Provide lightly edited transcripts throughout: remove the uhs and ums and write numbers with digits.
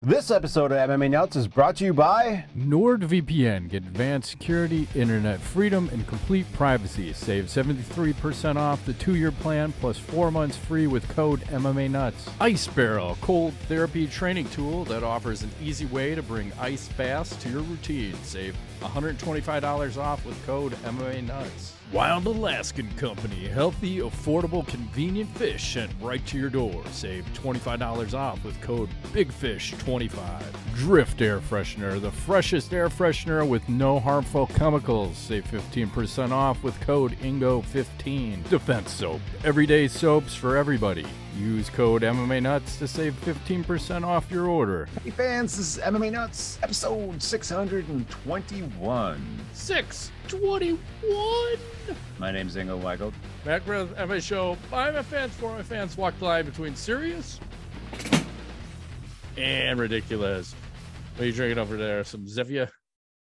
This episode of MMA Nuts is brought to you by NordVPN. Get advanced security, internet freedom, and complete privacy. Save 73% off the 2-year plan plus 4 months free with code MMA Nuts. Ice Barrel, cold therapy training tool that offers an easy way to bring ice baths to your routine. Save $125 off with code MMA Nuts. Wild Alaskan Company, healthy, affordable, convenient fish sent right to your door. Save $25 off with code BIGFISH25. Drift Air Freshener, the freshest air freshener with no harmful chemicals. Save 15% off with code INGO15. Defense Soap, everyday soaps for everybody. Use code MMA Nuts to save 15% off your order. Hey fans, this is MMA Nuts, episode 621. 621. My name's Ingo Weigel. Macro MMA show. I'm a fan for my fans. Walk the line between serious and ridiculous. What are you drinking over there? Some Zevia?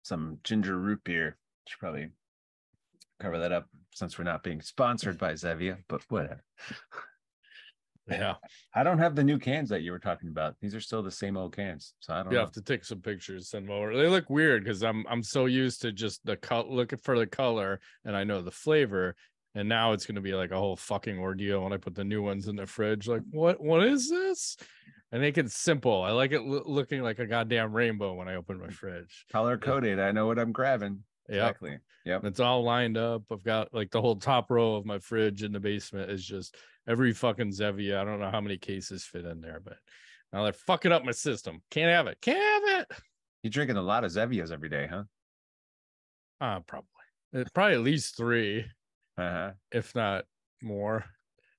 Some ginger root beer. Should probably cover that up since we're not being sponsored by Zevia, but whatever. Yeah. I don't have the new cans that you were talking about. These are still the same old cans. So I don't know. You have to take some pictures, send them over. They look weird because I'm so used to just looking for the color and I know the flavor. And now it's gonna be like a whole fucking ordeal when I put the new ones in the fridge. Like, what is this? I make it simple. I like it looking like a goddamn rainbow when I open my fridge. Color coded. I know what I'm grabbing. Exactly. Yep. It's all lined up. I've got like the whole top row of my fridge in the basement is just every fucking Zevia. I don't know how many cases fit in there, but now they're fucking up my system. Can't have it. Can't have it. You're drinking a lot of Zevias every day, huh? Probably. Probably at least 3, if not more.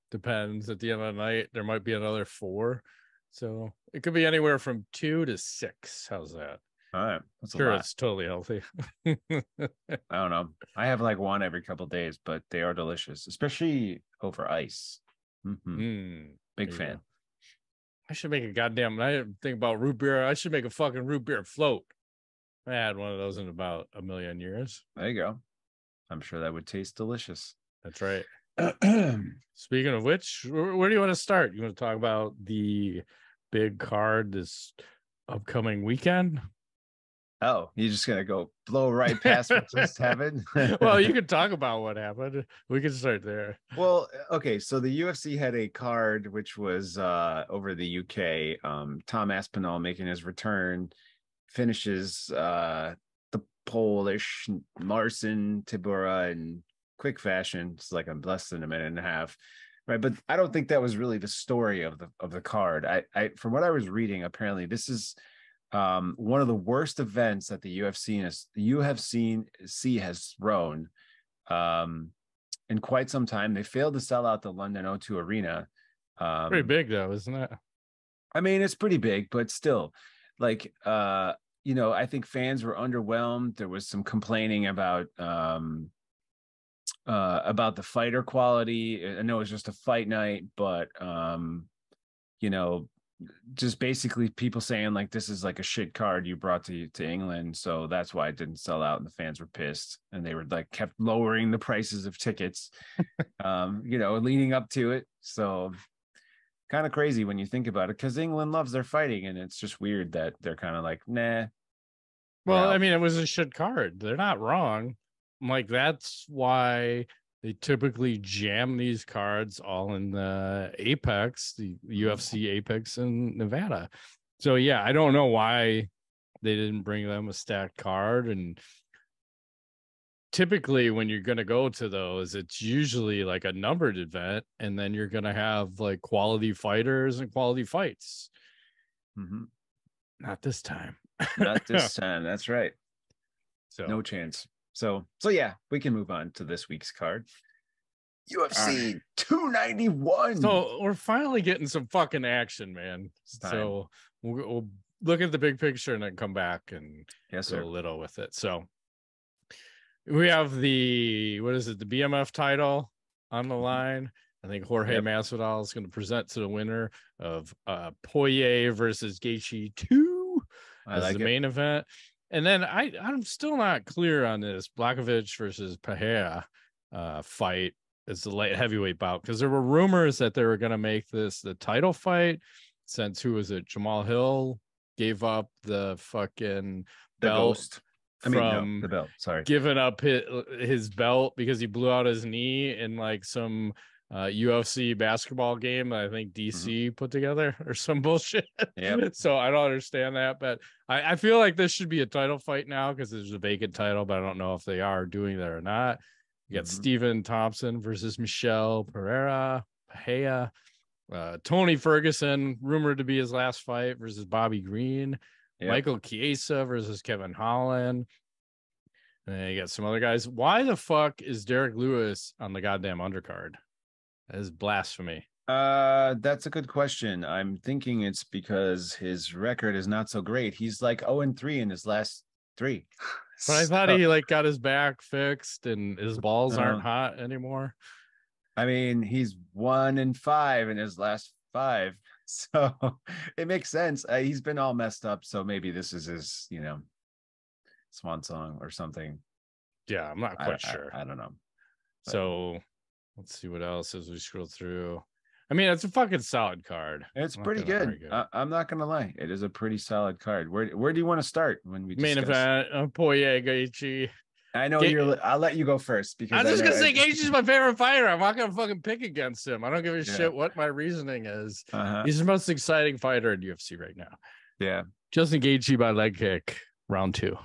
Depends. At the end of the night, there might be another 4. So it could be anywhere from 2 to 6. How's that? All right. That's sure, it's totally healthy. I don't know. I have like one every couple of days, but they are delicious, especially over ice. Big fan. Go. I should make a goddamn. I didn't think about root beer. I should make a fucking root beer float. I had one of those in about a million years. There you go. I'm sure that would taste delicious. That's right. Speaking of which, where do you want to start? You want to talk about the big card this upcoming weekend? Oh, you're just gonna go blow right past what just happened? Well, you could talk about what happened. We can start there. Well, okay. So the UFC had a card which was over the UK. Tom Aspinall making his return, finishes the Polish Marcin Tybura in quick fashion. It's like in less than a minute and a half, right? But I don't think that was really the story of the card. I from what I was reading, apparently this is one of the worst events that the UFC has thrown in quite some time. They failed to sell out the London O2 Arena. Pretty big though, isn't it? I mean, it's pretty big, but still, like I think fans were underwhelmed. There was some complaining about the fighter quality. I know it was just a fight night, but just basically people saying like this is like a shit card you brought to England, so that's why it didn't sell out, and the fans were pissed, and they were like kept lowering the prices of tickets leading up to it. So kind of crazy when you think about it, because England loves their fighting, and it's just weird that they're kind of like, nah. Well, I mean, it was a shit card. They're not wrong. Like, that's why they typically jam these cards all in the Apex, the UFC Apex in Nevada. So, yeah, I don't know why they didn't bring them a stacked card. And typically when you're going to go to those, it's usually like a numbered event, and then you're going to have like quality fighters and quality fights. Not this time. Not this time. That's right. So no chance. So yeah, we can move on to this week's card. UFC 291. So we're finally getting some fucking action, man. So we'll look at the big picture and then come back and go a little with it. So we have the BMF title on the line. I think Jorge Masvidal is going to present to the winner of Poirier versus Gaethje 2 as the main event. And then I'm still not clear on this Blachowicz versus Pereira fight as the light heavyweight bout, because there were rumors that they were going to make this the title fight, since Jamal Hill gave up the fucking The belt ghost. from the belt. Sorry. giving up his belt because he blew out his knee in like some UFC basketball game I think DC put together or some bullshit. Yep. So I don't understand that, but I feel like this should be a title fight now because there's a vacant title, but I don't know if they are doing that or not. You got Stephen Thompson versus Michel Pereira. Tony Ferguson, rumored to be his last fight, versus Bobby Green. Yep. Michael Chiesa versus Kevin Holland. And then you got some other guys. Why the fuck is Derek Lewis on the goddamn undercard? That is blasphemy. That's a good question. I'm thinking it's because his record is not so great. He's like 0-3 in his last 3. But I thought he like got his back fixed and his balls aren't hot anymore. I mean, he's 1-5 in his last 5. So it makes sense. He's been all messed up. So maybe this is his, swan song or something. Yeah, I'm not quite sure. I don't know. But... So let's see what else as we scroll through. I mean, it's a fucking solid card. It's pretty good. I'm not gonna lie. It is a pretty solid card. Where do you want to start when we main event? Poirier, Gaethje. I know I'll let you go first because I'm just gonna say Gaethje's my favorite fighter. I'm not gonna fucking pick against him. I don't give a shit what my reasoning is. He's the most exciting fighter in UFC right now. Yeah, Justin Gaethje by leg kick, round 2.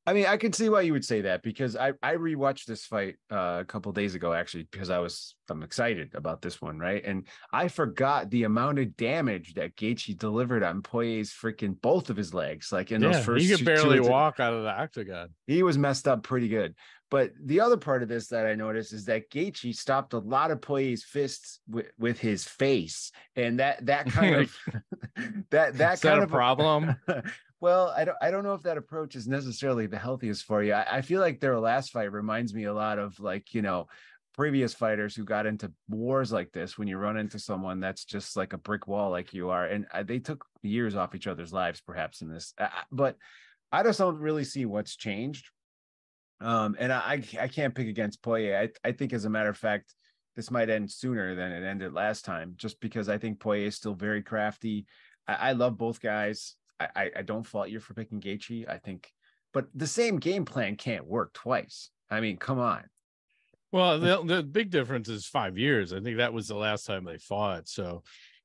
I mean, I can see why you would say that because I rewatched this fight a couple days ago, actually, because I'm excited about this one, right? And I forgot the amount of damage that Gaethje delivered on Poirier's freaking both of his legs. Like in those first, he could barely walk out of the octagon. He was messed up pretty good. But the other part of this that I noticed is that Gaethje stopped a lot of Poirier's fists with his face, and that kind of that is kind that of a problem. Well, I don't know if that approach is necessarily the healthiest for you. I feel like their last fight reminds me a lot of like, previous fighters who got into wars like this when you run into someone that's just like a brick wall like you are. And they took years off each other's lives, perhaps in this. But I just don't really see what's changed. And I can't pick against Poirier. I think, as a matter of fact, this might end sooner than it ended last time, just because I think Poirier is still very crafty. I love both guys. I don't fault you for picking Gaethje, I think, but the same game plan can't work twice. I mean, come on. Well, the big difference is 5 years. I think that was the last time they fought. So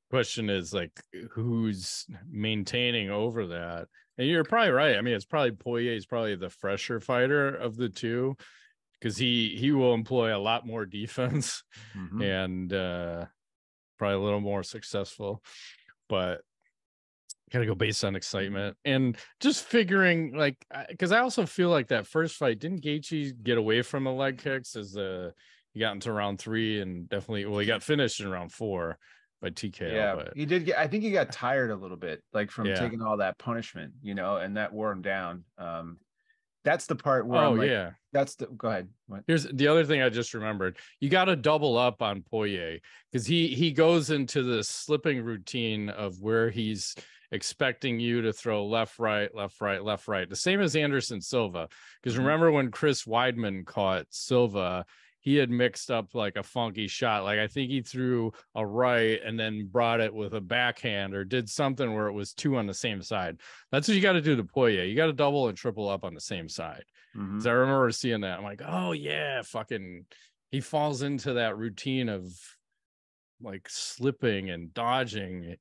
question is like, who's maintaining over that? And you're probably right. I mean, it's probably Poirier is probably the fresher fighter of the two because he will employ a lot more defense and probably a little more successful, but gotta go based on excitement and just figuring like, because I also feel like that first fight, didn't Gaethje get away from the leg kicks as he got into round 3 and definitely, he got finished in round 4 by TKO. Yeah, but he did I think he got tired a little bit, like from taking all that punishment, and that wore him down. That's the part where go ahead. What? Here's the other thing I just remembered. You got to double up on Poirier because he goes into this slipping routine of where he's expecting you to throw left, right, left, right, left, right. The same as Anderson Silva. Because remember when Chris Weidman caught Silva, he had mixed up like a funky shot. Like I think he threw a right and then brought it with a backhand or did something where it was 2 on the same side. That's what you got to do to Poirier. You got to double and triple up on the same side. Because I remember seeing that. I'm like, oh yeah, fucking he falls into that routine of like slipping and dodging,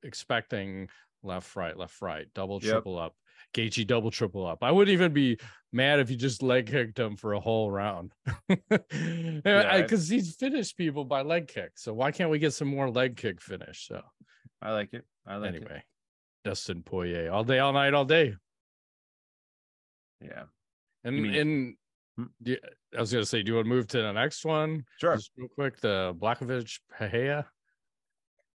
expecting left, right, double, triple up. Gaethje double, triple up. I wouldn't even be mad if you just leg kicked him for a whole round. Because he's finished people by leg kick. So why can't we get some more leg kick finish? So I like it. Anyway, Dustin Poirier all day, all night, all day. Yeah. And I was gonna say, do you want to move to the next one? Sure. Just real quick, the Blachowicz Pereira.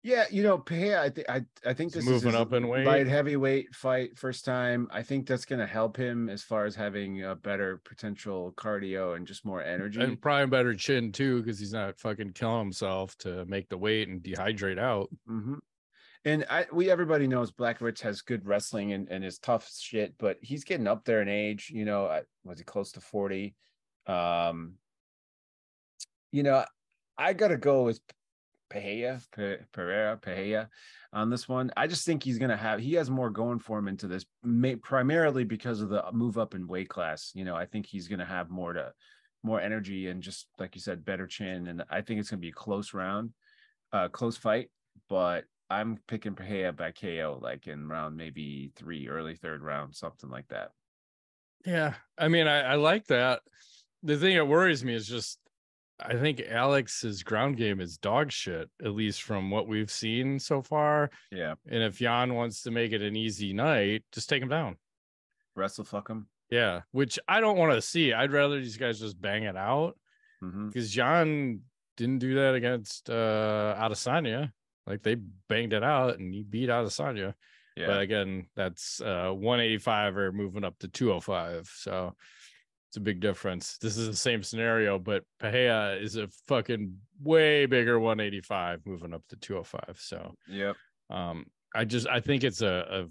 Yeah, Pereira, I think this moving is up in weight, light heavyweight fight, first time. I think that's going to help him as far as having a better potential cardio and just more energy, and probably a better chin too, because he's not fucking killing himself to make the weight and dehydrate out. And everybody knows Blachowicz has good wrestling and is tough shit, but he's getting up there in age. Was he close to 40? I gotta go with Pereira on this one. I just think he has more going for him into this, primarily because of the move up in weight class. I think he's going to have more energy and, just like you said, better chin. And I think it's going to be a close fight, but I'm picking Pereira by KO, like in round maybe 3, early 3rd round, something like that. Yeah. I mean, I like that. The thing that worries me is just, I think Alex's ground game is dog shit, at least from what we've seen so far. Yeah. And if Jan wants to make it an easy night, just take him down. Wrestle fuck him. Yeah, which I don't want to see. I'd rather these guys just bang it out, because Jan didn't do that against Adesanya. Like, they banged it out and he beat Adesanya. Yeah. But again, that's 185 or moving up to 205. So it's a big difference. This is the same scenario, but Pereira is a fucking way bigger 185 moving up to 205. So yep. I think it's a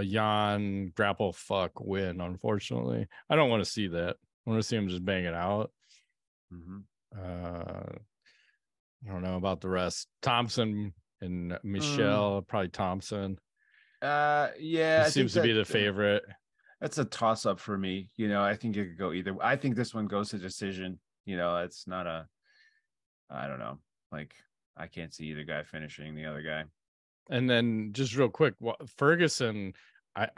Jan grapple fuck win, unfortunately. I don't want to see that. I want to see him just bang it out. I don't know about the rest. Thompson and Michel, probably Thompson. Yeah, he seems to be the favorite. That's a toss up for me. I think it could go either. I think this one goes to decision. It's not I don't know. Like, I can't see either guy finishing the other guy. And then just real quick, Ferguson,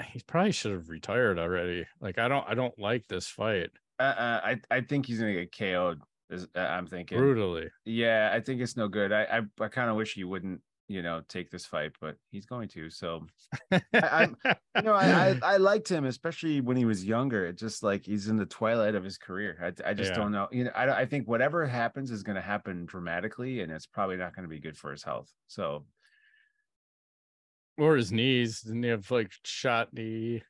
he probably should have retired already. Like, I don't like this fight. I think he's gonna get KO'd. I'm thinking brutally. Yeah, I think it's no good. I kind of wish he wouldn't, take this fight, but he's going to. So I liked him, especially when he was younger. It's just like he's in the twilight of his career. I just don't know. I think whatever happens is going to happen dramatically, and it's probably not going to be good for his health. So, or his knees. Didn't he have like shot knee?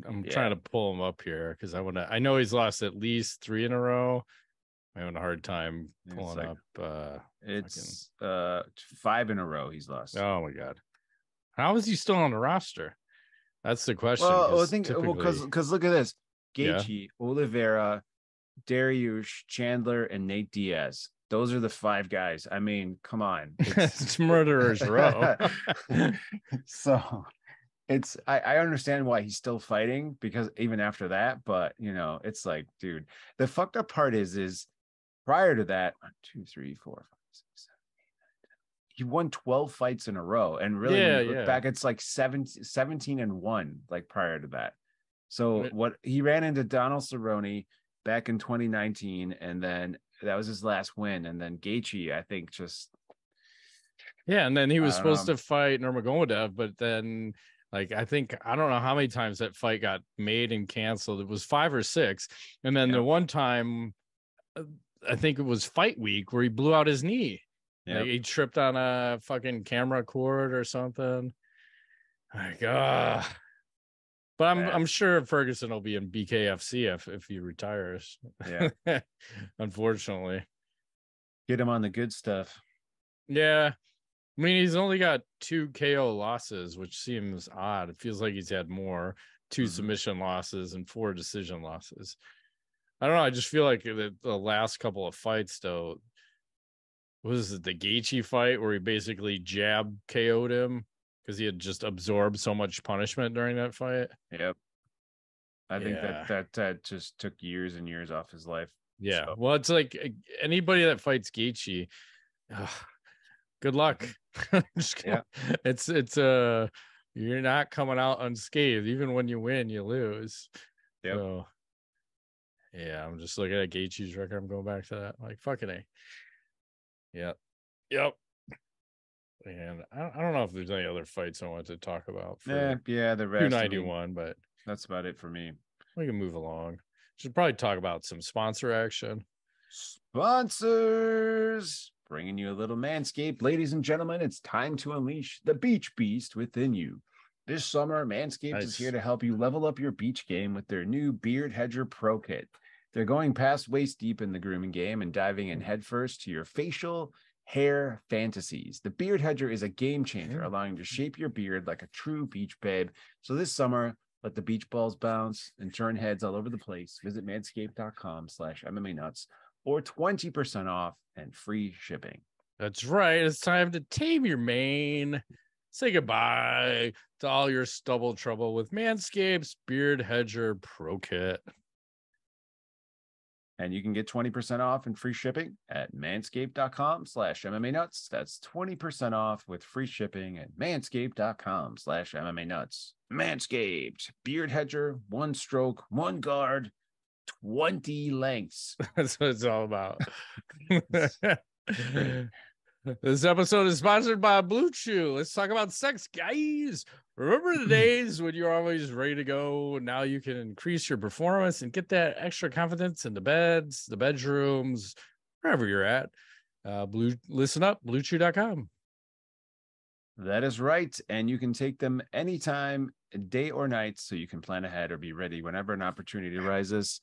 I'm trying to pull him up here because I know he's lost at least 3 in a row. I'm having a hard time pulling up. It's 5 in a row he's lost. Oh my god, how is he still on the roster? That's the question. Well, I think because look at this: Gaethje, Oliveira, Dariush, Chandler, and Nate Diaz. Those are the 5 guys. I mean, come on, it's murderers row. So I understand why he's still fighting, because even after that, but it's like, dude, the fucked up part is prior to that, 1, 2, 3, 4, 5, 6, 7, 8, 9, 10. He won 12 fights in a row, and really, when you look back, it's like 17-1, like prior to that. So what he ran into Donald Cerrone back in 2019, and then that was his last win, and then Gaethje, I think, just and then he was supposed to fight Nurmagomedov, but then, like, I don't know how many times that fight got made and canceled. It was 5 or 6, and then the one time, I think it was fight week, where he blew out his knee. Like, he tripped on a fucking camera cord or something. Like, but I'm sure Ferguson will be in BKFC if he retires. Yeah. Unfortunately. Get him on the good stuff. Yeah. I mean, he's only got 2 KO losses, which seems odd. It feels like he's had more. 2 submission losses and 4 decision losses. I don't know. I just feel like the last couple of fights, though, was it the Gaethje fight where he basically jab KO'd him because he had just absorbed so much punishment during that fight? Yep. I think that just took years and years off his life. Yeah. So. Well, it's like anybody that fights Gaethje, good luck. It's you're not coming out unscathed. Even when you win, you lose. Yep. So, yeah, I'm just looking at Gaethje's record. I'm going back to that. Like, fucking A. Yep. And I don't know if there's any other fights I want to talk about. For the rest. 291, but that's about it for me. We can move along. Should probably talk about some sponsor action. Sponsors! Bringing you a little Manscaped. Ladies and gentlemen, it's time to unleash the beach beast within you. This summer, Manscaped is here to help you level up your beach game with their new Beard Hedger Pro Kit. They're going past waist deep in the grooming game and diving in headfirst to your facial hair fantasies. The Beard Hedger is a game changer, allowing you to shape your beard like a true beach babe. So this summer, let the beach balls bounce and turn heads all over the place. Visit manscaped.com/MMANuts or 20% off and free shipping. That's right. It's time to tame your mane. Say goodbye to all your stubble trouble with Manscaped's Beard Hedger Pro Kit. And you can get 20% off and free shipping at manscaped.com/MMA-nuts. That's 20% off with free shipping at manscaped.com/MMA-nuts. Manscaped, Beard Hedger, one stroke, one guard, 20 lengths. That's what it's all about. This episode is sponsored by Blue Chew. Let's talk about sex, guys. Remember the days when you're always ready to go? Now you can increase your performance and get that extra confidence in the beds, the bedrooms, wherever you're at. Listen up, bluechew.com. That is right. And you can take them anytime, day or night, so you can plan ahead or be ready whenever an opportunity arises.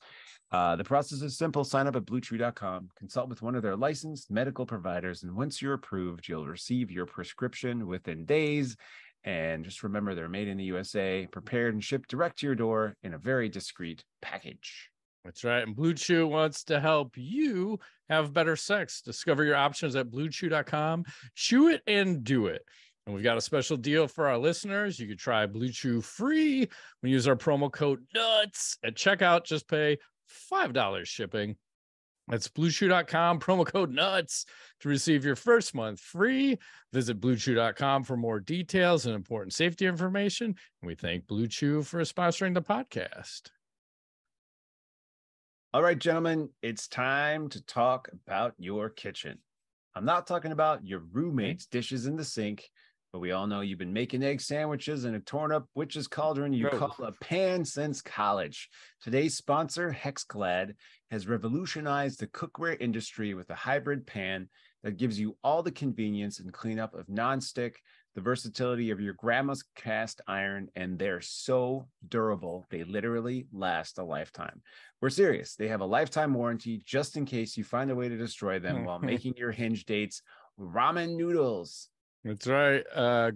The process is simple. Sign up at bluechew.com, consult with one of their licensed medical providers, and once you're approved, you'll receive your prescription within days. And just remember, they're made in the USA, prepared and shipped direct to your door in a very discreet package. That's right. And Blue Chew wants to help you have better sex. Discover your options at bluechew.com. Chew it and do it. And we've got a special deal for our listeners. You can try Blue Chew free when you use our promo code NUTS at checkout. Just pay $5 shipping. That's bluechew.com, promo code NUTS to receive your first month free. Visit bluechew.com for more details and important safety information. And we thank Blue Chew for sponsoring the podcast. All right, gentlemen, it's time to talk about your kitchen. I'm not talking about your roommate's dishes in the sink, but we all know you've been making egg sandwiches in a torn up witch's cauldron you call a pan since college. Today's sponsor, Hexclad, has revolutionized the cookware industry with a hybrid pan that gives you all the convenience and cleanup of nonstick, the versatility of your grandma's cast iron, and they're so durable, they literally last a lifetime. We're serious. They have a lifetime warranty just in case you find a way to destroy them while making your hinge dates ramen noodles. That's right.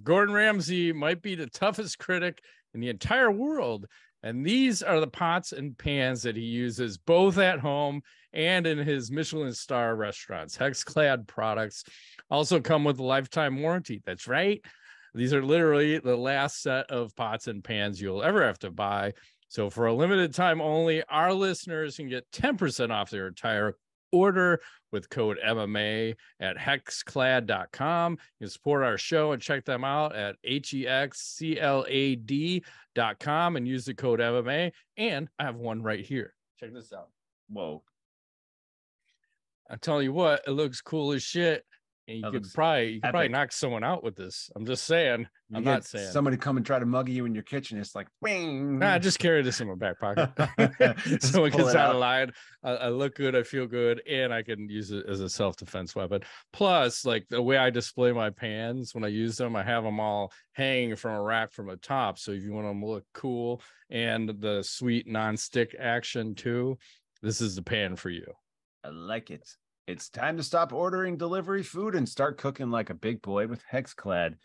Gordon Ramsay might be the toughest critic in the entire world. And these are the pots and pans that he uses both at home and in his Michelin star restaurants. Hexclad products also come with a lifetime warranty. That's right. These are literally the last set of pots and pans you'll ever have to buy. So for a limited time only, our listeners can get 10% off their entire order with code MMA at hexclad.com. You can support our show and check them out at hexclad.com and use the code MMA. And I have one right here. Check this out. Whoa. I'm telling you what, it looks cool as shit. And you could probably knock someone out with this. I'm just saying. I'm not saying somebody come and try to mug you in your kitchen. It's like, wing. Nah, just carry this in my back pocket. Someone gets out of line. I look good. I feel good, and I can use it as a self-defense weapon. Plus, like the way I display my pans when I use them, I have them all hanging from a rack from the top. So if you want them to look cool and the sweet non-stick action too, this is the pan for you. I like it. It's time to stop ordering delivery food and start cooking like a big boy with Hexclad.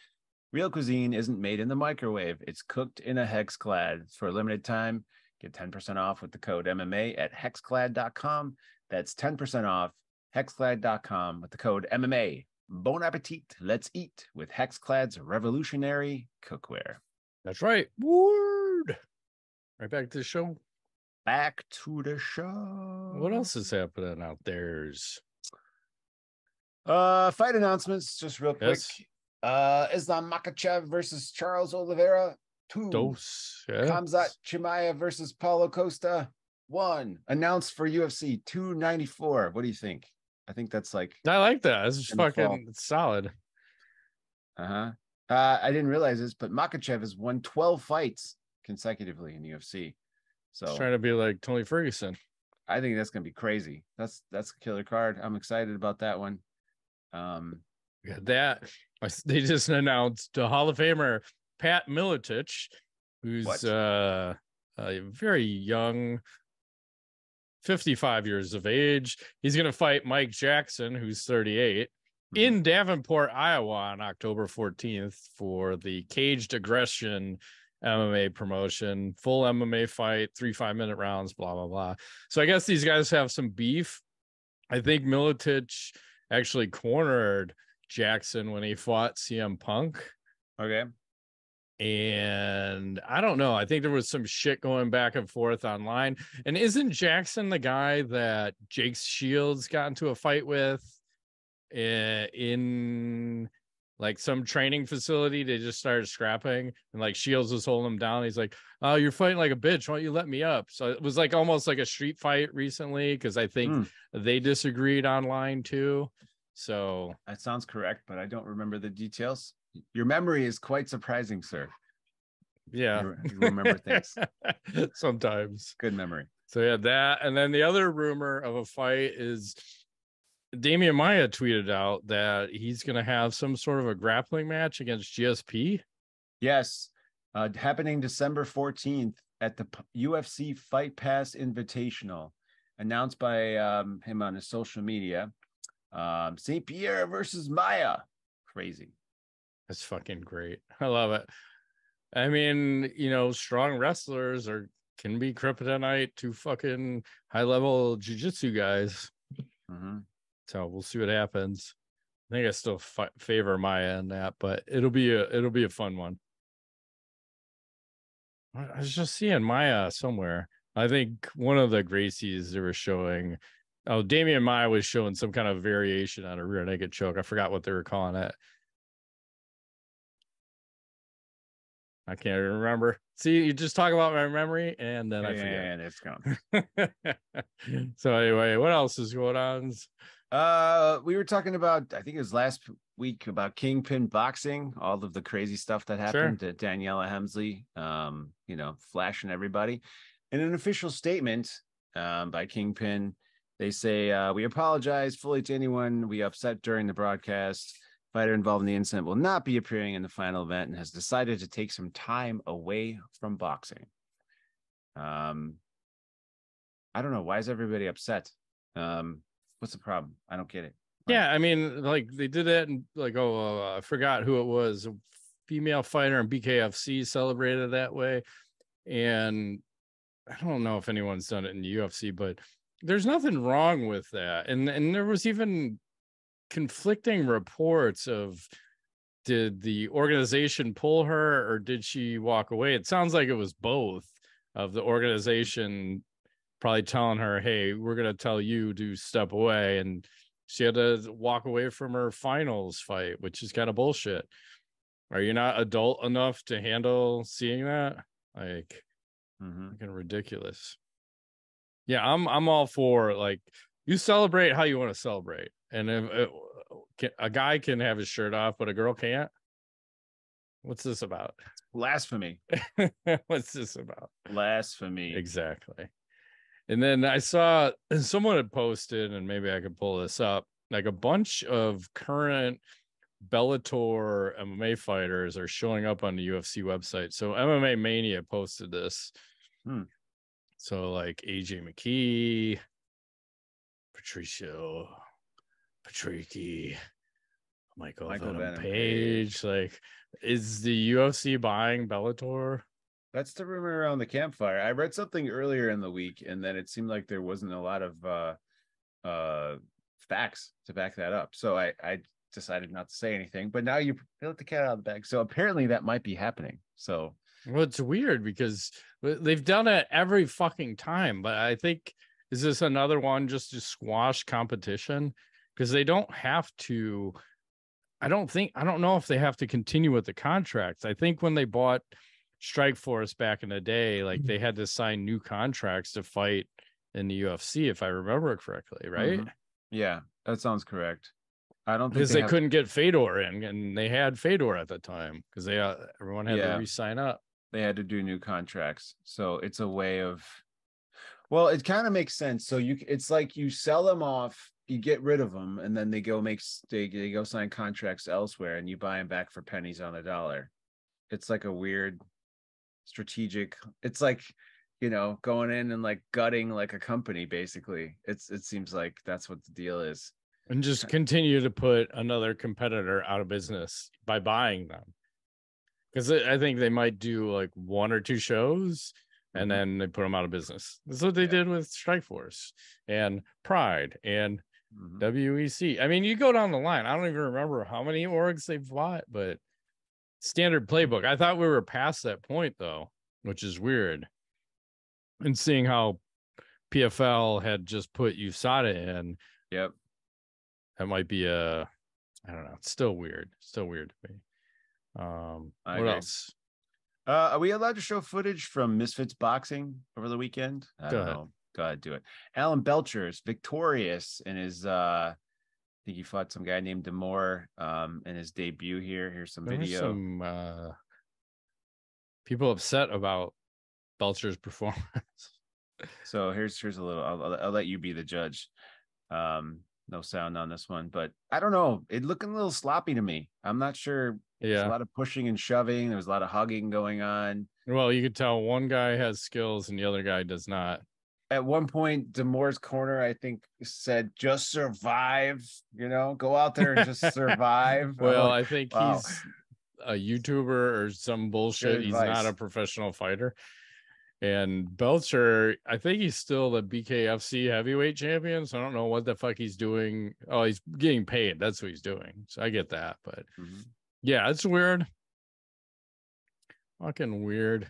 Real cuisine isn't made in the microwave. It's cooked in a Hexclad. For a limited time, get 10% off with the code MMA at hexclad.com. That's 10% off hexclad.com with the code MMA. Bon appetit. Let's eat with Hexclad's revolutionary cookware. That's right. Word. Right back to the show. Back to the show. What else is happening out there? Fight announcements, just real quick. Yes. Islam Makhachev versus Charles Oliveira. 2. Khamzat Chimaev versus Paulo Costa. 1. Announced for UFC 294. What do you think? I think that's like. I like that. This is fucking solid. I didn't realize this, but Makhachev has won 12 fights consecutively in UFC. So trying to be like Tony Ferguson. I think that's gonna be crazy. That's a killer card. I'm excited about that one. They just announced Hall of Famer Pat Miletich, who's a very young, 55 years of age. He's gonna fight Mike Jackson, who's 38, in Davenport, Iowa, on October 14th for the Caged Aggression MMA promotion, full MMA fight, 3 5-minute rounds, blah, blah, blah. So I guess these guys have some beef. I think Miletich actually cornered Jackson when he fought CM Punk. Okay. And I don't know. I think there was some shit going back and forth online. And isn't Jackson the guy that Jake Shields got into a fight with in like some training facility? They just started scrapping, and like Shields was holding him down. He's like, "Oh, you're fighting like a bitch. Why don't you let me up?" So it was like almost like a street fight recently, because I think they disagreed online too. So that sounds correct, but I don't remember the details. Your memory is quite surprising, sir. Yeah, you remember things sometimes. Good memory. So yeah, that, and then the other rumor of a fight is Demian Maia tweeted out that he's going to have some sort of a grappling match against GSP. Yes, happening December 14th at the UFC Fight Pass Invitational, announced by him on his social media. St. Pierre versus Maia. Crazy. That's fucking great. I love it. I mean, you know, strong wrestlers can be kryptonite to fucking high level jiu-jitsu guys. So we'll see what happens. I think I still favor Maia in that, but it'll be a fun one. I was just seeing Maia somewhere. I think one of the Gracies they were showing. Oh, Demian Maia was showing some kind of variation on a rear naked choke. I forgot what they were calling it. I can't remember. See, you just talk about my memory, and then I forget. And it's gone. So anyway, what else is going on? We were talking about, I think it was last week, about Kingpyn Boxing, all of the crazy stuff that happened to Daniela Hemsley, you know, flashing everybody. In an official statement by Kingpyn, they say, we apologize fully to anyone we upset during the broadcast. Fighter involved in the incident will not be appearing in the final event and has decided to take some time away from boxing. I don't know. Why is everybody upset? What's the problem? I don't get it. Yeah, I mean, like they did it, and like, I forgot who it was. A female fighter in BKFC celebrated that way, and I don't know if anyone's done it in the UFC, but there's nothing wrong with that. And there was even conflicting reports of, did the organization pull her or did she walk away? It sounds like it was both, of the organization probably telling her, hey, we're going to tell you to step away, and she had to walk away from her finals fight, which is kind of bullshit. Are you not adult enough to handle seeing that? Like, fucking ridiculous. Yeah, I'm all for, like, you celebrate how you want to celebrate. And if a guy can have his shirt off, but a girl can't, what's this about? Blasphemy. What's this about? Blasphemy. Exactly. And then I saw someone had posted, and maybe I could pull this up, like a bunch of current Bellator MMA fighters are showing up on the UFC website. So MMA Mania posted this. So like AJ McKee, Patricio Patricky, Michael Venom Page. Like, is the UFC buying Bellator? That's the rumor around the campfire. I read something earlier in the week, and then it seemed like there wasn't a lot of facts to back that up. So I decided not to say anything. But now you let the cat out of the bag. So apparently that might be happening. So, well, it's weird because they've done it every fucking time. But I think, is this another one just to squash competition? Because they don't have to. I don't know if they have to continue with the contracts. I think when they bought Strikeforce back in the day, like they had to sign new contracts to fight in the UFC, if I remember it correctly, right? Yeah, that sounds correct. I don't think because they couldn't get Fedor in, and they had Fedor at the time because they everyone had to re-sign up. They had to do new contracts, so it's a way of. Well, it kind of makes sense. So it's like you sell them off, you get rid of them, and then they go sign contracts elsewhere, and you buy them back for pennies on the dollar. It's like a weird strategic. It's like, you know, going in and like gutting like a company. Basically, it seems like that's what the deal is. And just continue to put another competitor out of business by buying them. Because I think they might do like one or two shows and then they put them out of business. That's what they did with Strikeforce and Pride and WEC. I mean, you go down the line. I don't even remember how many orgs they've fought, but standard playbook. I thought we were past that point, though, which is weird. And seeing how PFL had just put USADA in. Yep. That might be I don't know. It's still weird. Still weird to me. What else? Are we allowed to show footage from Misfits Boxing over the weekend? I don't know. Go ahead, do it. Alan Belcher is victorious in his I think he fought some guy named Demore in his debut here. Here's some video. Some people upset about Belcher's performance. So here's a little. I'll let you be the judge. No sound on this one, but I don't know. It looking a little sloppy to me. I'm not sure. There's a lot of pushing and shoving. There was a lot of hugging going on. Well, you could tell one guy has skills and the other guy does not. At one point, Demore's corner, I think, said, "Just survive. You know, go out there and just survive." Well, I think he's a YouTuber or some bullshit. He's not a professional fighter. And Belcher, I think he's still the BKFC heavyweight champion. So I don't know what the fuck he's doing. Oh, he's getting paid. That's what he's doing. So I get that. But yeah, it's weird. Fucking weird.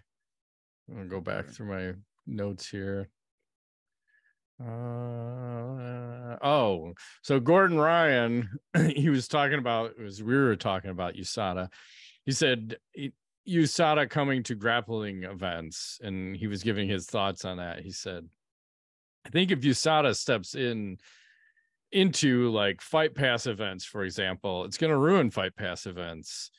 I'm going to go back through my notes here. So Gordon Ryan, he was talking about, we were talking about USADA. He said USADA coming to grappling events, and he was giving his thoughts on that. He said, I think if USADA steps into like Fight Pass events, for example, it's going to ruin Fight Pass events.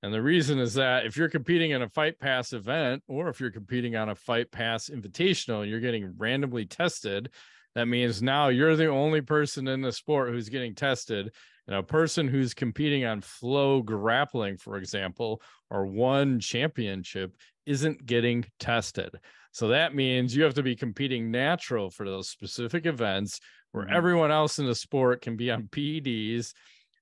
And the reason is that if you're competing in a Fight Pass event, or if you're competing on a Fight Pass invitational and you're getting randomly tested, that means now you're the only person in the sport who's getting tested. And a person who's competing on flow grappling, for example, or one championship isn't getting tested. So that means you have to be competing natural for those specific events where everyone else in the sport can be on PEDs.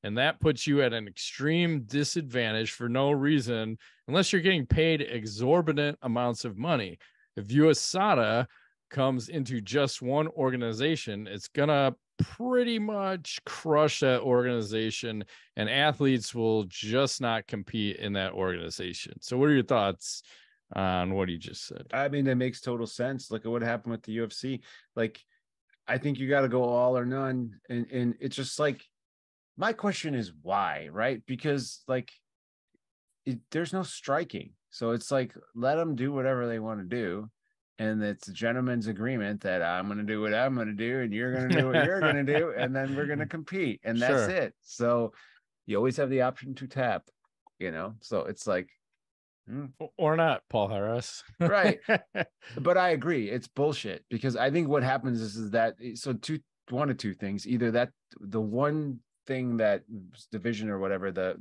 And that puts you at an extreme disadvantage for no reason, unless you're getting paid exorbitant amounts of money. If USADA comes into just one organization, it's going to pretty much crush that organization, and athletes will just not compete in that organization. So what are your thoughts on what he just said? I mean, that makes total sense. Look at what happened with the UFC. Like, I think you got to go all or none. And it's just like, my question is why, right? Because like there's no striking. So it's like, let them do whatever they want to do. And it's a gentleman's agreement that I'm going to do what I'm going to do, and you're going to do what you're going to do, and then we're going to compete. And that's it. So you always have the option to tap, you know? So it's like, or not, Paul Harris. Right. But I agree. It's bullshit, because I think what happens is that, so one of two things, either that the one thing that division or whatever, the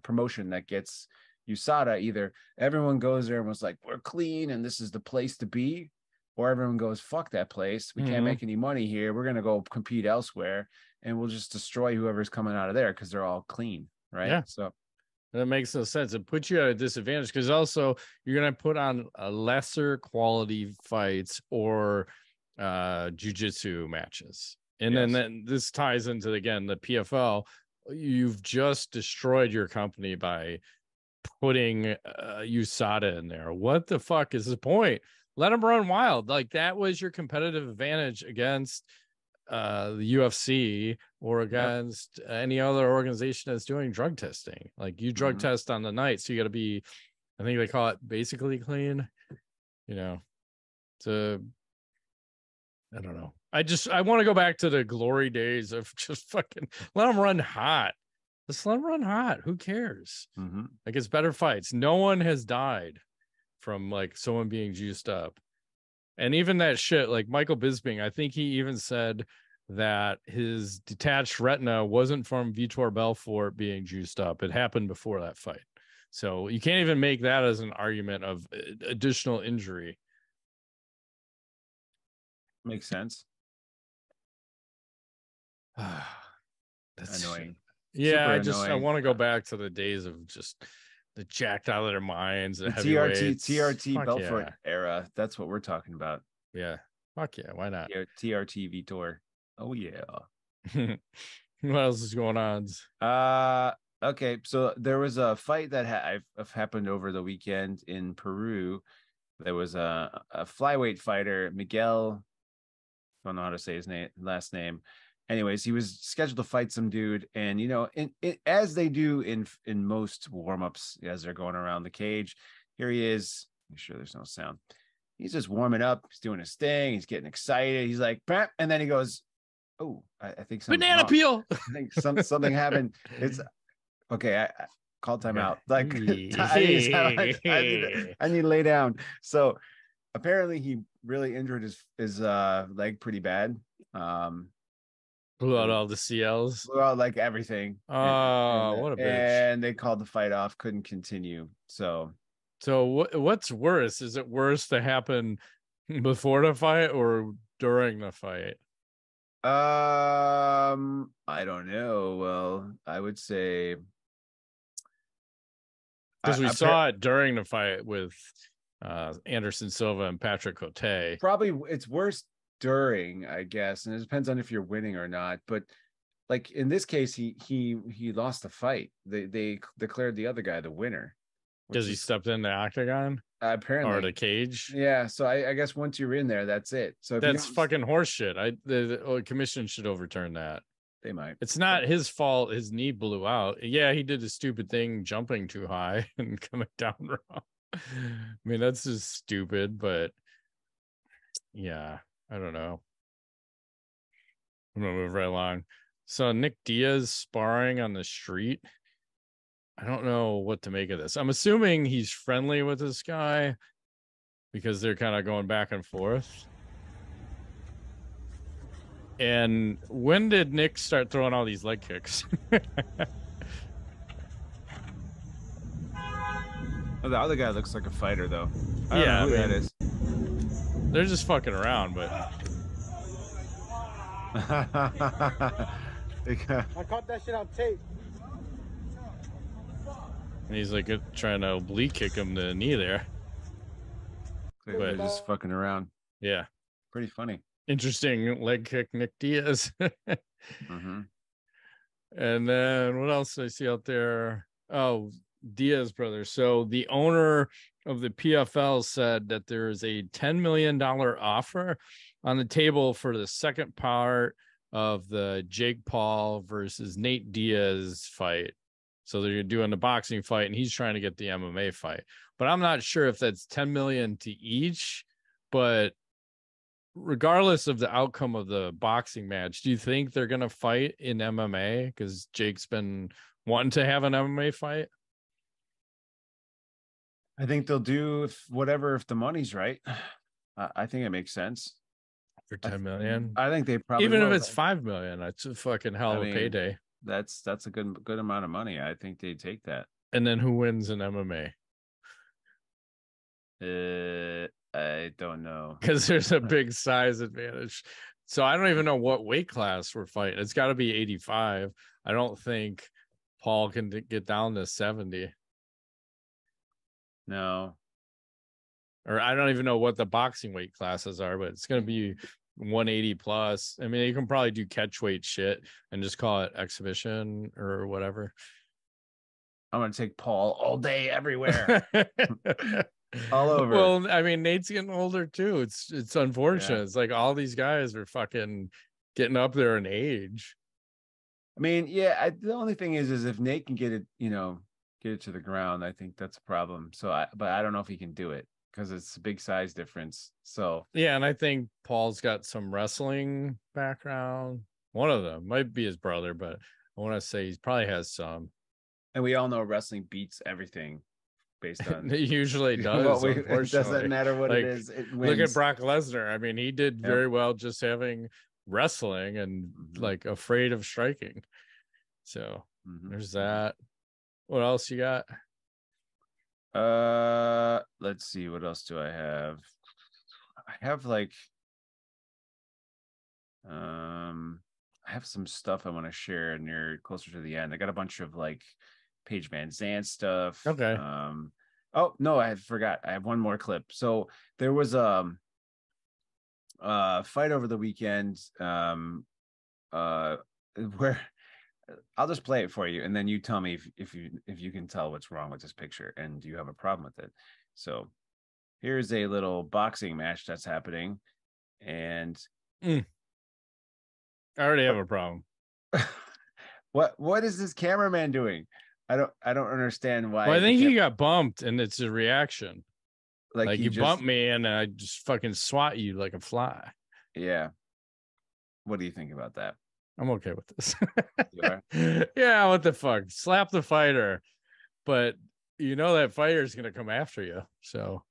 promotion that gets USADA, either everyone goes there and was like, we're clean and this is the place to be, or everyone goes, fuck that place, we can't make any money here, we're going to go compete elsewhere and we'll just destroy whoever's coming out of there because they're all clean, right? Yeah. So that makes no sense. It puts you at a disadvantage, because also you're going to put on a lesser quality fights or jiu-jitsu matches. And then this ties into, again, the PFL. You've just destroyed your company by putting USADA in there. What the fuck is the point? Let them run wild. Like, that was your competitive advantage against the UFC or against any other organization that's doing drug testing. Like, you drug test on the night, so you got to be, I think they call it basically clean, you know. To, I don't know. I want to go back to the glory days of just fucking let them run hot. Just let them run hot. Who cares? Like, it's better fights. No one has died from like someone being juiced up. And even that shit, like Michael Bisping, I think he even said that his detached retina wasn't from Vitor Belfort being juiced up. It happened before that fight. So you can't even make that as an argument of additional injury. Makes sense. That's annoying. Yeah, I want to go back to the days of just the jacked out of their minds, the TRT Belfort era. That's what we're talking about. Yeah, fuck yeah, why not? TRT Vitor. Oh yeah. What else is going on? Okay, so there was a fight that happened over the weekend in Peru. There was a flyweight fighter, Miguel. Don't know how to say his last name. Anyways, he was scheduled to fight some dude, and as they do in most warm-ups as they're going around the cage, here he is. Make sure there's no sound. He's just warming up. He's doing his thing. He's getting excited. He's like, "Bam," and then he goes, "Oh, I think something banana peel. I think something happened. It's okay. I called timeout. Like I need to lay down." So apparently he really injured his leg pretty bad. Blew out all the CLs. Blew out like everything. Oh, what a bitch. And they called the fight off, couldn't continue. So what's worse? Is it worse to happen before the fight or during the fight? I don't know. Well, I would say because we saw it during the fight with Anderson Silva and Patrick Cote. Probably it's worse during, I guess, and it depends on if you're winning or not. But like in this case, he lost the fight. They declared the other guy the winner because he stepped in the octagon, apparently, or the cage. Yeah, so I guess once you're in there, that's it. So that's fucking horseshit. The commission should overturn that. They might. It's not his fault. His knee blew out. Yeah, he did a stupid thing, jumping too high and coming down wrong. I mean, that's just stupid, but yeah, I don't know. I'm gonna move right along. So Nick Diaz sparring on the street. I don't know what to make of this. I'm assuming he's friendly with this guy because they're kind of going back and forth. And when did Nick start throwing all these leg kicks? Oh, the other guy looks like a fighter, though. I don't know who that is. They're just fucking around, but I caught that shit on tape. and he's like trying to oblique kick him to the knee there. They're just fucking around. Yeah, pretty funny. Interesting leg kick, Nick Diaz. Mm-hmm. And then what else did I see out there? Oh, Diaz brothers. So the owner of the PFL said that there is a $10 million offer on the table for the second part of the Jake Paul versus Nate Diaz fight. So they're doing the boxing fight and he's trying to get the MMA fight. But I'm not sure if that's 10 million to each, but regardless of the outcome of the boxing match, do you think they're going to fight in MMA? Because Jake's been wanting to have an MMA fight. I think they'll do if the money's right. I think it makes sense. For 10 million? I think they probably even will. If it's 5 million, that's a fucking hell of a payday. That's a good amount of money. I think they'd take that. And then who wins in MMA? I don't know. Because there's a big size advantage. So I don't even know what weight class we're fighting. It's got to be 85. I don't think Paul can get down to 70. No. Or I don't even know what the boxing weight classes are, but it's going to be 180 plus. I mean, you can probably do catch weight shit and just call it exhibition or whatever. I'm going to take Paul all day, everywhere. All over. Well, I mean, Nate's getting older too. It's unfortunate. Yeah. It's like all these guys are fucking getting up there in age. I mean, yeah, the only thing is if Nate can get it, get it to the ground, I think that's a problem. So, but I don't know if he can do it because it's a big size difference. So, yeah, and I think Paul's got some wrestling background. One of them might be his brother, but I want to say he probably has some. And we all know wrestling beats everything. Based on it usually does. It doesn't matter what it is. It wins. Look at Brock Lesnar. I mean, he did very well just having wrestling and like afraid of striking. So there's that. What else you got? Let's see. What else do I have? I have I have some stuff I want to share near closer to the end. I got a bunch of Paige Van Zandt stuff. Okay. Oh no, I forgot. I have one more clip. So there was a fight over the weekend. where I'll just play it for you, and then you tell me if you can tell what's wrong with this picture and you have a problem with it. So here's a little boxing match that's happening, and I already have a problem. what is this cameraman doing? I don't understand why. Well, I think he got bumped, and it's a reaction. Like you bumped me, and I just fucking swat you like a fly. Yeah. What do you think about that? I'm okay with this. You are? Yeah, what the fuck? Slap the fighter, but you know that fighter is gonna come after you. So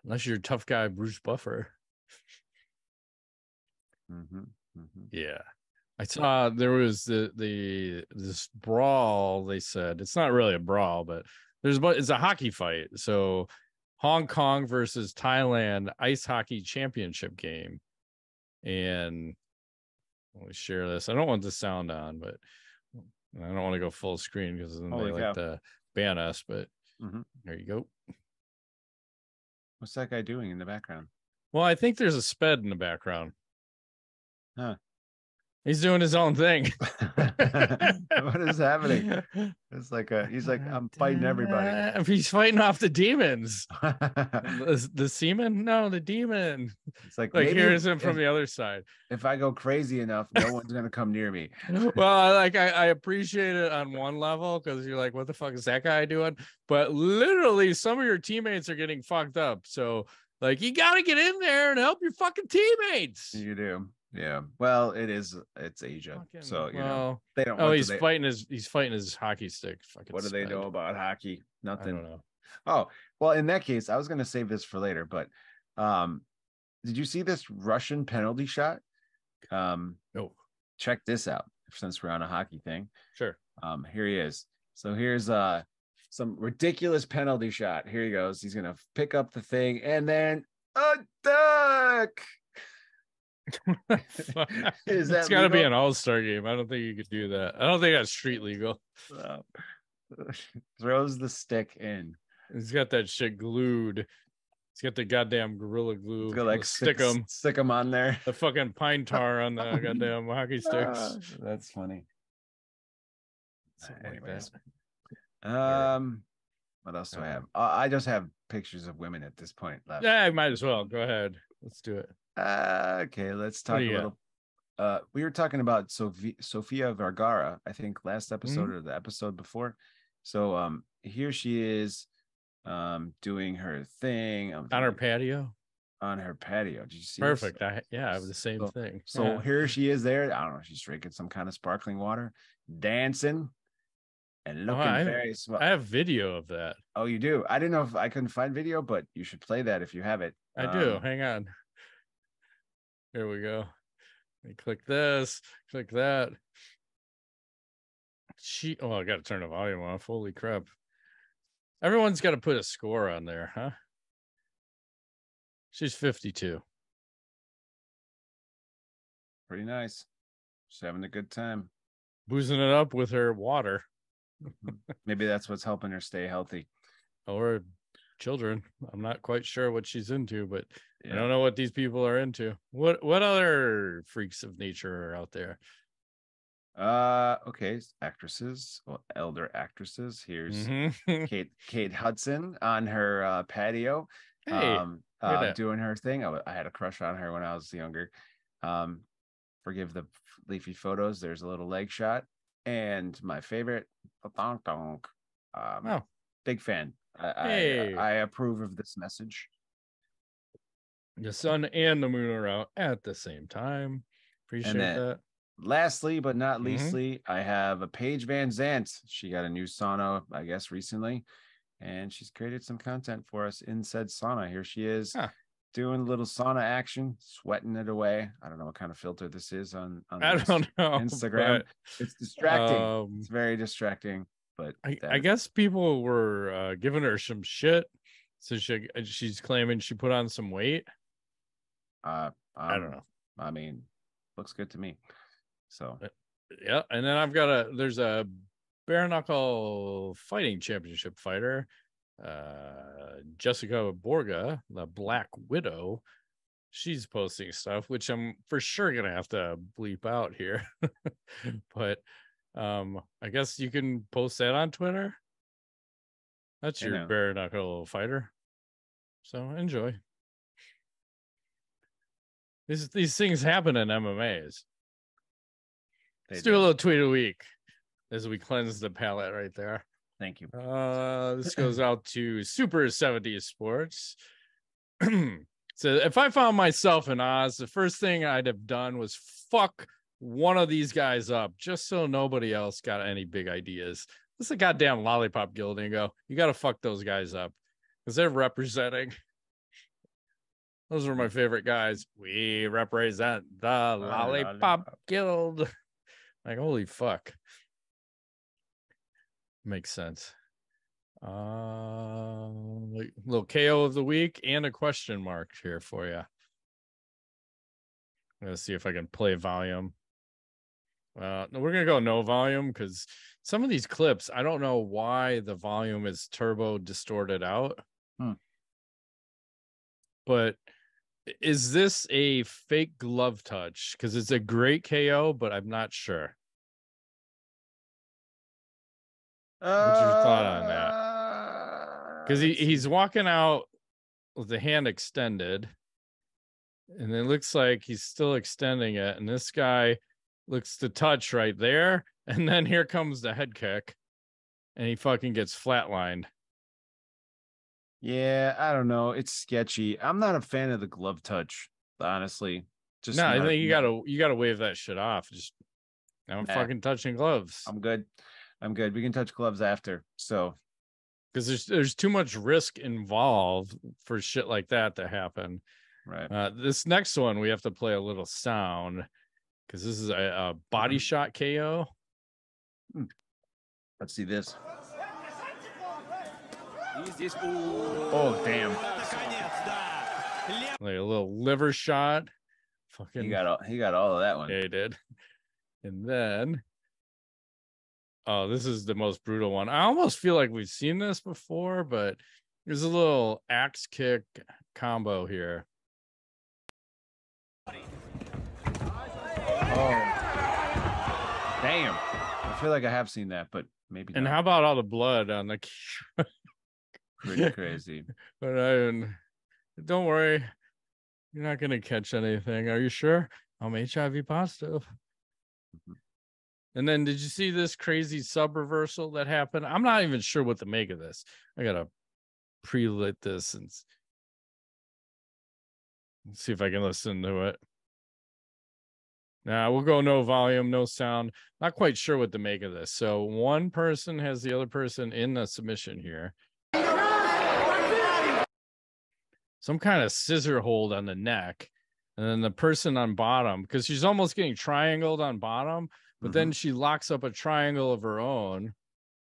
unless you're a tough guy, Bruce Buffer. Yeah. I saw there was this brawl. They said it's not really a brawl, but it's a hockey fight. So Hong Kong versus Thailand ice hockey championship game. And let me share this. I don't want the sound on, but I don't want to go full screen because then they like to ban us. But there you go. What's that guy doing in the background? Well, I think there's a sped in the background. Huh. He's doing his own thing. What is happening? It's like he's like, I'm fighting everybody. He's fighting off the demons. The semen? No, the demon. It's like here's him from the other side. If I go crazy enough, no one's gonna come near me. Well, I appreciate it on one level because you're like, what the fuck is that guy doing? But literally, some of your teammates are getting fucked up. So, like, you got to get in there and help your fucking teammates. You do. Yeah. Well, it's Asia. So, you know, they don't. Oh, he's fighting his hockey stick. Fucking what do they know about hockey? Nothing. I don't know. Oh, well, in that case, I was going to save this for later, but did you see this Russian penalty shot? No. Check this out since we're on a hockey thing. Sure. Here he is. So here's some ridiculous penalty shot. Here he goes. He's going to pick up the thing and then attack. It's got to be an all-star game. I don't think you could do that. I don't think that's street legal. Throws the stick in. He's got that shit glued. He's got the goddamn Gorilla Glue. He's got like stick them on there. The fucking pine tar on the goddamn hockey sticks. That's funny. Anyways. What else do I have? I just have pictures of women at this point left. Yeah, I might as well. Go ahead. Let's do it. Okay, let's talk a little. We were talking about Sofia Vergara, I think last episode or the episode before. So here she is doing her thing on her patio. On her patio. Did you see? Perfect. I have the same thing. So here she is there. I don't know, she's drinking some kind of sparkling water, dancing and looking very swell. I have video of that. Oh, you do? I didn't know if I couldn't find video, but you should play that if you have it. I do. Hang on. Here we go. Click this, click that. I got to turn the volume off. Holy crap. Everyone's got to put a score on there, huh? She's 52. Pretty nice. She's having a good time. Boozing it up with her water. Maybe that's what's helping her stay healthy. Or children. I'm not quite sure what she's into, but I don't know what these people are into. What other freaks of nature are out there? Okay, actresses, elder actresses. Here's Kate Hudson on her patio, doing her thing. I had a crush on her when I was younger. Forgive the leafy photos. There's a little leg shot, and my favorite, big fan. I approve of this message. The sun and the moon are out at the same time. Appreciate that. Lastly, but not leastly, I have a Paige Van Zandt. She got a new sauna, I guess, recently, and she's created some content for us in said sauna. Here she is doing a little sauna action, sweating it away. I don't know what kind of filter this is on I don't know, Instagram. It's distracting. It's very distracting. But I guess people were giving her some shit. So she's claiming she put on some weight. I don't know. I mean, looks good to me. So yeah, and then there's a bare knuckle fighting championship fighter, Jessica Borga, the Black Widow. she's posting stuff, which I'm for sure gonna have to bleep out here. But I guess you can post that on Twitter. That's your bare knuckle fighter. So enjoy. These things happen in MMAs. Let's do a little tweet a week as we cleanse the palate right there. Thank you. This goes out to Super 70s Sports. So if I found myself in Oz, the first thing I'd have done was fuck one of these guys up just so nobody else got any big ideas. This is a goddamn lollipop guild and go, you got to fuck those guys up because they're representing. Those are my favorite guys. We represent the lollipop guild. Like, holy fuck. Makes sense. Little KO of the week and a question mark here for you. Let's see if I can play volume. No, we're gonna go no volume because some of these clips, I don't know why the volume is turbo distorted out. But is this a fake glove touch? Because it's a great KO, but I'm not sure. What's your thought on that? Because he's walking out with the hand extended, and it looks like he's still extending it. And this guy looks to touch right there, and then here comes the head kick, and he fucking gets flatlined. Yeah, I don't know. It's sketchy. I'm not a fan of the glove touch, honestly. Just no, I think you gotta wave that shit off. Just I'm fucking touching gloves. I'm good. We can touch gloves after. So because there's too much risk involved for shit like that to happen. Right. This next one we have to play a little sound because this is a body shot KO. Let's see this. Oh damn! Like a little liver shot. Fucking. He got all of that one. Yeah, he did. And then, oh, this is the most brutal one. I almost feel like we've seen this before, but there's a little axe kick combo here. Oh, damn! I feel like I have seen that, but maybe not. And how about all the blood on the? Pretty crazy. But don't worry, you're not gonna catch anything. Are you sure? I'm HIV positive. And then did you see this crazy sub reversal that happened? I'm not even sure what to make of this. I gotta pre-lit this and see if I can listen to it. Now we'll go no volume, no sound. Not quite sure what to make of this. So one person has the other person in the submission here. Some kind of scissor hold on the neck, and then the person on bottom, because she's almost getting triangled on bottom, but then she locks up a triangle of her own.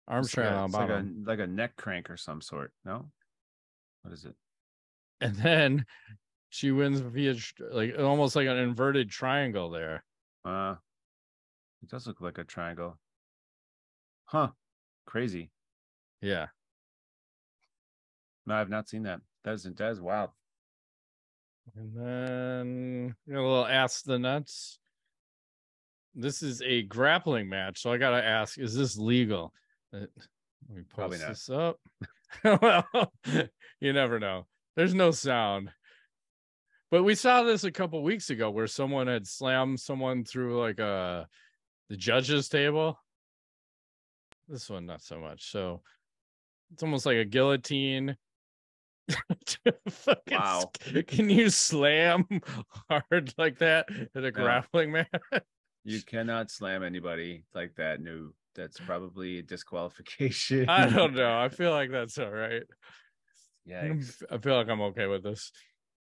Arm triangle on bottom. Like a neck crank or some sort. No? What is it? And then she wins via like almost like an inverted triangle there. It does look like a triangle. Huh. Crazy. Yeah. No, I've not seen that. That is wild. And then a little ask the nuts. This is a grappling match, so I gotta ask: is this legal? Let me post this up. Well, you never know. There's no sound, but we saw this a couple weeks ago where someone had slammed someone through like the judges' table. This one, not so much. So it's almost like a guillotine. Wow. Can you slam hard like that at a grappling match? You cannot slam anybody like that. No, that's probably a disqualification. I don't know. I feel like that's all right. Yeah, I feel like I'm okay with this.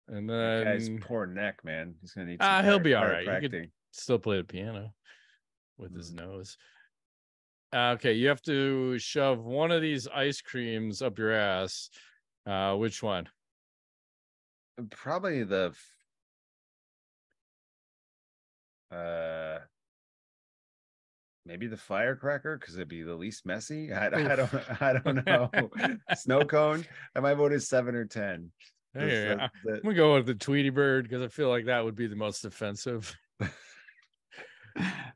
And then guy's poor neck, man. He's gonna need he'll be all right. He could still play the piano with his nose. Okay, you have to shove one of these ice creams up your ass. Which one? Probably the maybe the firecracker, because it'd be the least messy. I don't know. Snow cone. My vote is 7 or 10. Hey, I'm gonna go with the Tweety Bird because I feel like that would be the most offensive.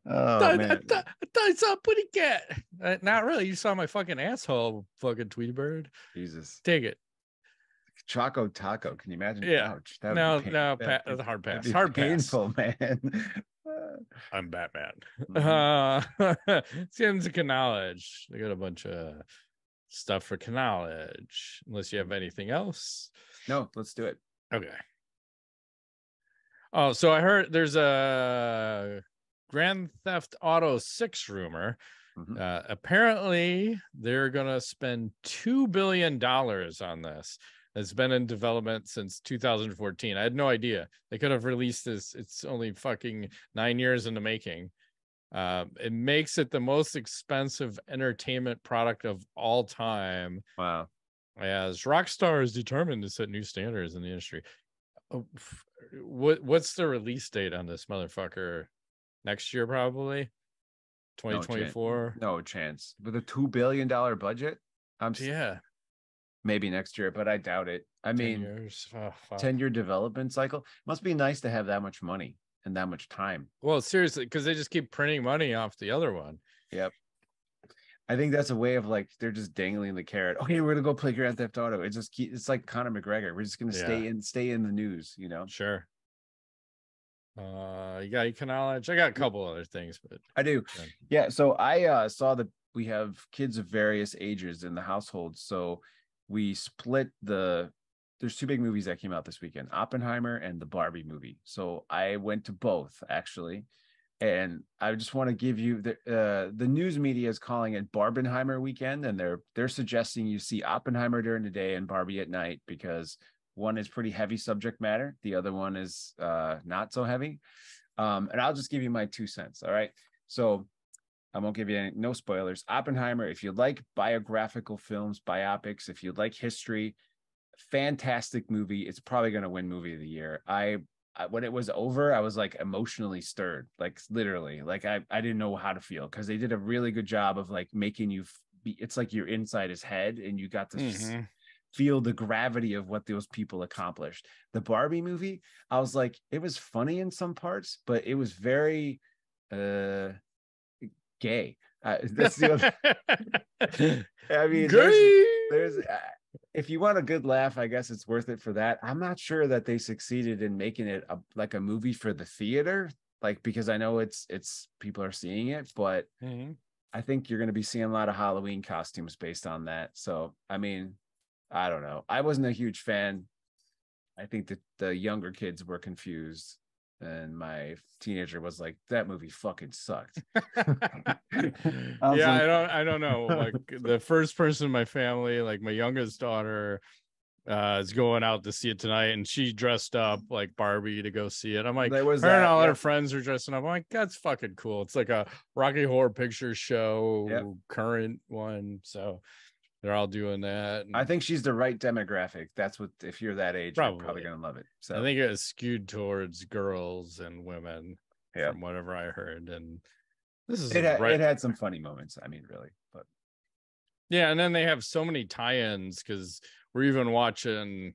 Oh man, I thought you saw a putty cat. Not really. You saw my fucking asshole, fucking Tweety Bird. Jesus. Take it. Choco Taco. Can you imagine? Yeah. Ouch. That No, would be no, that'd that's a hard pass. be Hard painful, pass. man. I'm Batman. Mhm. Skins of knowledge. They got a bunch of stuff for knowledge. Unless you have anything else. No, let's do it. Okay. Oh, so I heard there's a Grand Theft Auto 6 rumor. Apparently, they're going to spend $2 billion on this. It's been in development since 2014. I had no idea. They could have released this. It's only fucking 9 years in the making. It makes it the most expensive entertainment product of all time. Wow. As Rockstar is determined to set new standards in the industry. What's the release date on this motherfucker? Next year, probably 2024. No chance. With a $2 billion budget, maybe next year, but I doubt it. I mean, 10 years. 10-year development cycle. Must be nice to have that much money and that much time. Well, seriously, because they just keep printing money off the other one. Yep. I think that's a way of like they're just dangling the carrot. Okay, we're gonna go play Grand Theft Auto. It's like Conor McGregor. We're just gonna stay in the news, you know. Sure. You got knowledge. I got a couple other things, but I do. Yeah. So I saw that we have kids of various ages in the household. So we split there's two big movies that came out this weekend, Oppenheimer and the Barbie movie. So I went to both actually. And I just want to give you the news media is calling it Barbenheimer weekend, and they're suggesting you see Oppenheimer during the day and Barbie at night because one is pretty heavy subject matter, the other one is not so heavy. And I'll just give you my 2 cents. All right, so I won't give you no spoilers. Oppenheimer, if you like biographical films, biopics, if you like history, fantastic movie. It's probably going to win movie of the year. When it was over, I was like emotionally stirred, like literally, like I didn't know how to feel because they did a really good job of like making you it's like you're inside his head and you got to feel the gravity of what those people accomplished. The Barbie movie, I was like, it was funny in some parts, but it was very gay. That's the other. I mean, there's if you want a good laugh, I guess it's worth it for that. I'm not sure that they succeeded in making it like a movie for the theater, like because I know it's people are seeing it, but I think you're going to be seeing a lot of Halloween costumes based on that. So, I mean, I don't know. I wasn't a huge fan. I think that the younger kids were confused. And my teenager was like, that movie fucking sucked. I don't know. Like the first person in my family, like my youngest daughter, is going out to see it tonight, and she dressed up like Barbie to go see it. I'm like, and all her friends are dressing up. I'm like, that's fucking cool. It's like a Rocky Horror Picture Show, current one. So they're all doing that. I think she's the right demographic. That's what, if you're that age, you're probably going to love it. So I think it was skewed towards girls and women from whatever I heard. And this is it had some funny moments. I mean, really, but yeah. And then they have so many tie-ins because we're even watching,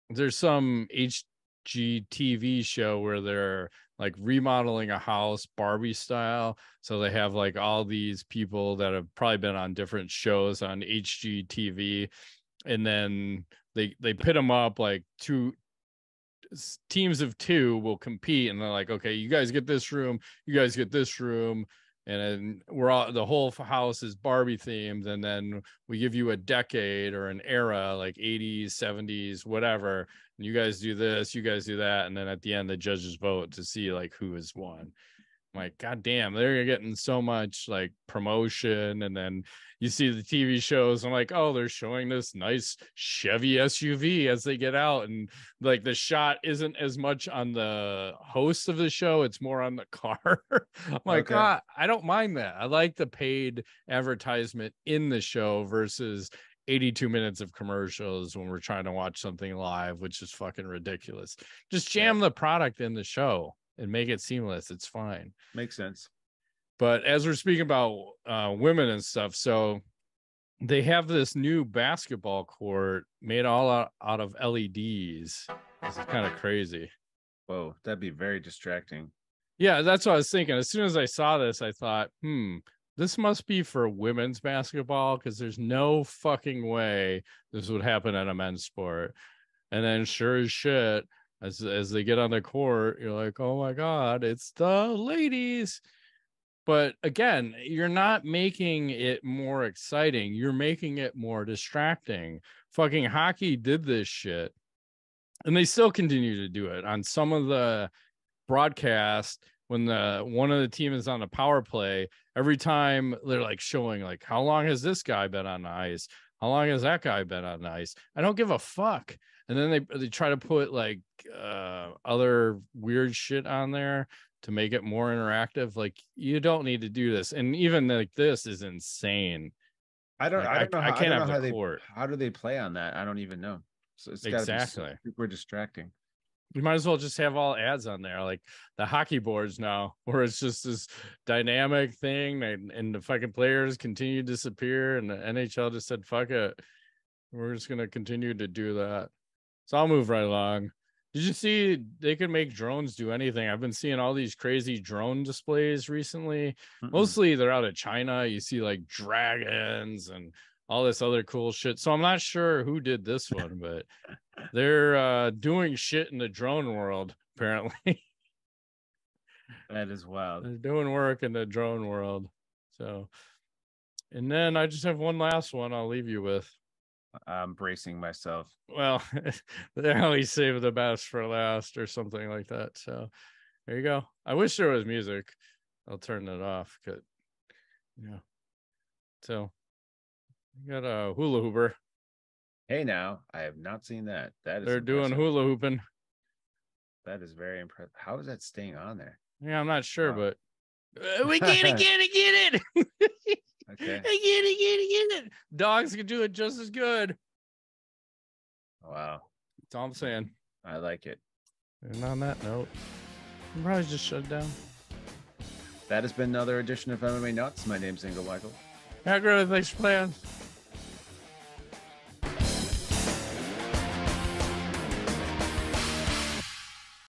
there's some HGTV show where they're like remodeling a house Barbie style, so they have like all these people that have probably been on different shows on HGTV, and then they pit them up, like two teams of two will compete, and they're like, okay, you guys get this room, you guys get this room, and then the whole house is Barbie themed, and then we give you a decade or an era like 80s, 70s, whatever, and you guys do this, you guys do that, and then at the end the judges vote to see like who has won. I'm like, god damn, they're getting so much like promotion. And then you see the TV shows, I'm like, oh, they're showing this nice Chevy SUV as they get out, and like the shot isn't as much on the host of the show, it's more on the car. I'm like, I don't mind that. I like the paid advertisement in the show versus 82 minutes of commercials when we're trying to watch something live, which is fucking ridiculous. Just jam the product in the show and make it seamless. It's fine. Makes sense. But as we're speaking about women and stuff, so they have this new basketball court made all out of LEDs. This is kind of crazy. Whoa, that'd be very distracting. Yeah, that's what I was thinking. As soon as I saw this, I thought, this must be for women's basketball, because there's no fucking way this would happen at a men's sport. And then sure as shit, as they get on the court, you're like, oh my God, it's the ladies. But again, you're not making it more exciting. You're making it more distracting. Fucking hockey did this shit. And they still continue to do it on some of the broadcast. When one of the team is on a power play, every time they're like showing like, how long has this guy been on the ice? How long has that guy been on the ice? I don't give a fuck. And then they try to put like other weird shit on there to make it more interactive. Like, you don't need to do this. And even like this is insane. I don't know how do they play on that? I don't even know. So it's exactly super distracting. You might as well just have all ads on there, like the hockey boards now, where it's just this dynamic thing, and the fucking players continue to disappear, and the NHL just said, fuck it, we're just going to continue to do that. So I'll move right along. Did you see they could make drones do anything? I've been seeing all these crazy drone displays recently. Mostly they're out of China. You see like dragons and all this other cool shit. So I'm not sure who did this one, but they're doing shit in the drone world, apparently. That is wild. They're doing work in the drone world. So, and then I just have one last one I'll leave you with. I'm bracing myself. Well, they always save the best for last or something like that. So there you go. I wish there was music. I'll turn it off. Yeah. So you got a hula hooper. Hey, now I have not seen that. They're doing hula hooping. That is very impressive. How is that staying on there? Yeah, I'm not sure, but we get it. Okay. Get it. Dogs can do it just as good. Wow. That's all I'm saying. I like it. And on that note, I'm probably just shut down. That has been another edition of MMA Nuts. My name's Ingo Michael. Thanks for playing.